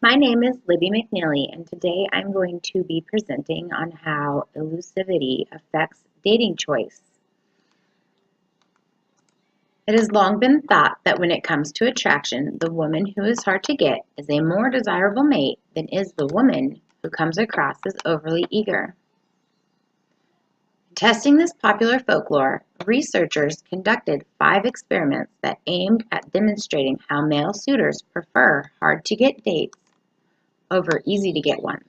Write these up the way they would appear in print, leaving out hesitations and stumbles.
My name is Libby McNeely, and today I'm going to be presenting on how elusivity affects dating choice. It has long been thought that when it comes to attraction, the woman who is hard to get is a more desirable mate than is the woman who comes across as overly eager. Testing this popular folklore, researchers conducted 5 experiments that aimed at demonstrating how male suitors prefer hard-to-get dates over easy-to-get ones.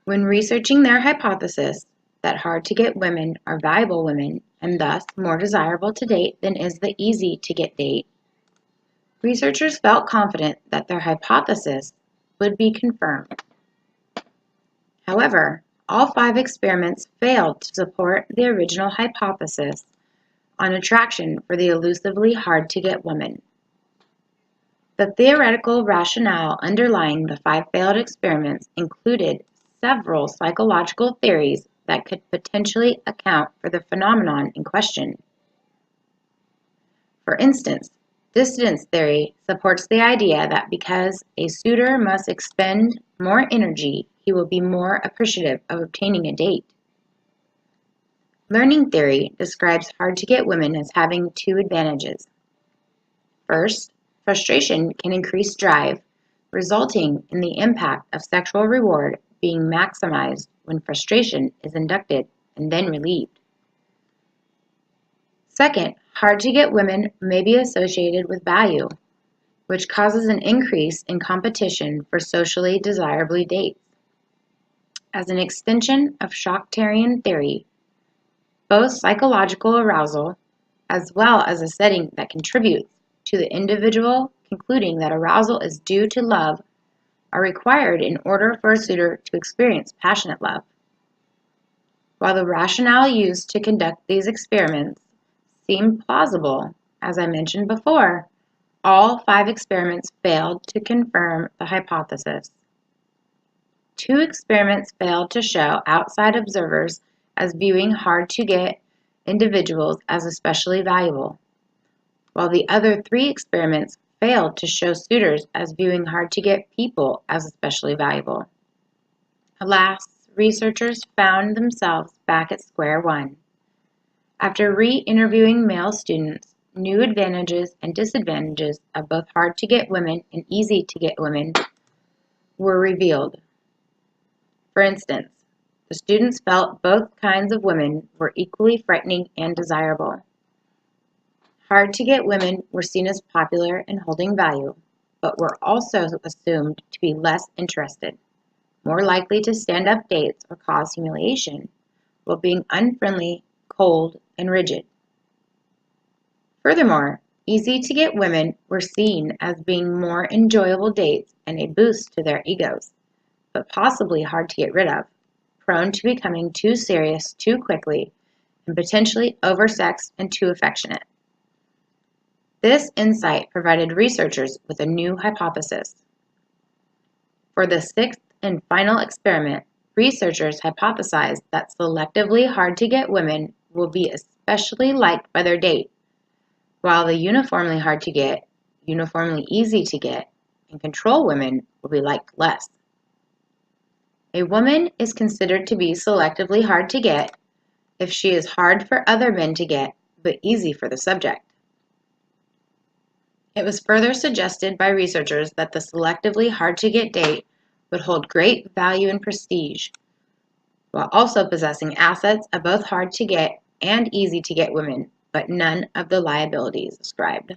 When researching their hypothesis that hard-to-get women are valuable women and thus more desirable to date than is the easy-to-get date, researchers felt confident that their hypothesis would be confirmed. However, all 5 experiments failed to support the original hypothesis on attraction for the elusively hard-to-get woman. The theoretical rationale underlying the 5 failed experiments included several psychological theories that could potentially account for the phenomenon in question. For instance, distance theory supports the idea that because a suitor must expend more energy, he will be more appreciative of obtaining a date. Learning theory describes hard-to-get women as having 2 advantages. First, frustration can increase drive, resulting in the impact of sexual reward being maximized when frustration is inducted and then relieved. Second, hard-to-get women may be associated with value, which causes an increase in competition for socially desirable dates. As an extension of Schachterian theory, both psychological arousal as well as a setting that contributes to the individual concluding that arousal is due to love are required in order for a suitor to experience passionate love. While the rationale used to conduct these experiments seemed plausible, as I mentioned before, all 5 experiments failed to confirm the hypothesis. 2 experiments failed to show outside observers as viewing hard-to-get individuals as especially valuable, while the other 3 experiments failed to show suitors as viewing hard-to-get people as especially valuable. Alas, researchers found themselves back at square one. After re-interviewing male students, new advantages and disadvantages of both hard-to-get women and easy-to-get women were revealed. For instance, the students felt both kinds of women were equally frightening and desirable. Hard-to-get women were seen as popular and holding value, but were also assumed to be less interested, more likely to stand up dates or cause humiliation, while being unfriendly, cold, and rigid. Furthermore, easy-to-get women were seen as being more enjoyable dates and a boost to their egos, but possibly hard to get rid of, prone to becoming too serious too quickly, and potentially oversexed and too affectionate. This insight provided researchers with a new hypothesis. For the 6th and final experiment, researchers hypothesized that selectively hard-to-get women will be especially liked by their date, while the uniformly hard-to-get, uniformly easy-to-get, and control women will be liked less. A woman is considered to be selectively hard to get if she is hard for other men to get, but easy for the subject. It was further suggested by researchers that the selectively hard-to-get date would hold great value and prestige, while also possessing assets of both hard-to-get and easy-to-get women, but none of the liabilities described.